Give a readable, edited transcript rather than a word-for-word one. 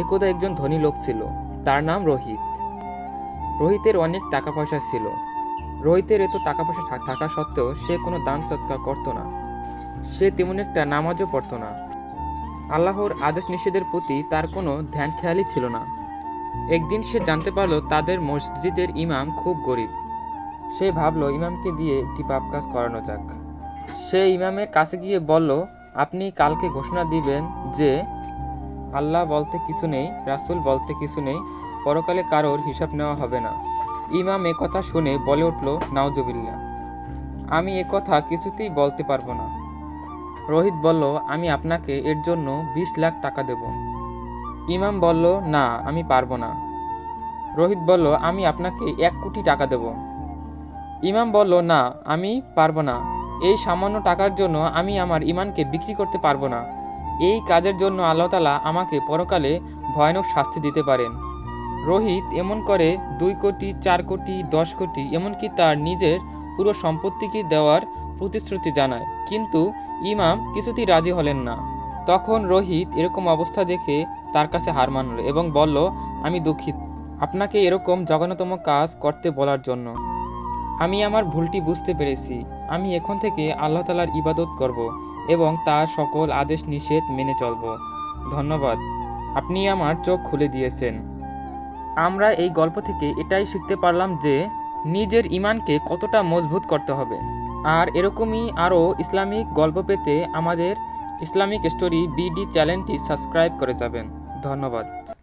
একদা একজন ধনী লোক ছিল, তার নাম রোহিত। রোহিতের অনেক টাকা পয়সা ছিল। রোহিতের এত টাকা পয়সা থাকা সত্ত্বেও সে কোনো দান সৎকার করতো না। সে তেমন একটা নামাজও পড়তো না। আল্লাহর আদেশ নিষেধের প্রতি তার কোনো ধ্যান খেয়ালই ছিল না। একদিন সে জানতে পারলো তাদের মসজিদের ইমাম খুব গরিব। সে ভাবলো ইমামকে দিয়ে একটি পাপ কাজ করানো যাক। সে ইমামের কাছে গিয়ে বলল, আপনি কালকে ঘোষণা দিবেন যে আল্লাহ বলতে কিছু নেই, রাসূল বলতে কিছু নেই, পরকালে কারোর হিসাব নেওয়া হবে না। ইমাম এ কথা শুনে বলে উঠল, নাউজুবিল্লাহ, আমি এ কথা কিছুতেই বলতে পারবো না। রোহিত বলল, আমি আপনাকে এর জন্য 20 লাখ টাকা দেব। ইমাম বলল, না, আমি পারবো না। রোহিত বলল, আমি আপনাকে 1 কোটি টাকা দেব। ইমাম বলল, না, আমি পারবো না। এই সামান্য টাকার জন্য আমি আমার ঈমানকে বিক্রি করতে পারবো না। এই কাজের জন্য আল্লাহ তাআলা আমাকে পরকালে ভয়ানক শাস্তি দিতে পারেন। রোহিত এমন করে 2 কোটি, 4 কোটি, 10 কোটি, এমনকি তার নিজের পুরো সম্পত্তিকে দেওয়ার প্রতিশ্রুতি জানায়, কিন্তু ইমাম কিছুতেই রাজি হলেন না। তখন রোহিত এরকম অবস্থা দেখে তার কাছে হার মানল এবং বলল, আমি দুঃখিত আপনাকে এরকম জঘন্যতম কাজ করতে বলার জন্য। আমি আমার ভুলটি বুঝতে পেরেছি। আমি এখন থেকে আল্লাহ তাআলার ইবাদত করব এবং তার সকল আদেশ নিষেধ মেনে চলব। ধন্যবাদ, আপনি আমার চোখ খুলে দিয়েছেন। আমরা এই গল্প থেকে এটাই শিখতে পারলাম যে নিজের ঈমানকে কতটা মজবুত করতে হবে। আর এরকমই আরও ইসলামিক গল্প পেতে আমাদের ইসলামিক স্টোরি বিডি চ্যানেলটি সাবস্ক্রাইব করে যাবেন। ধন্যবাদ।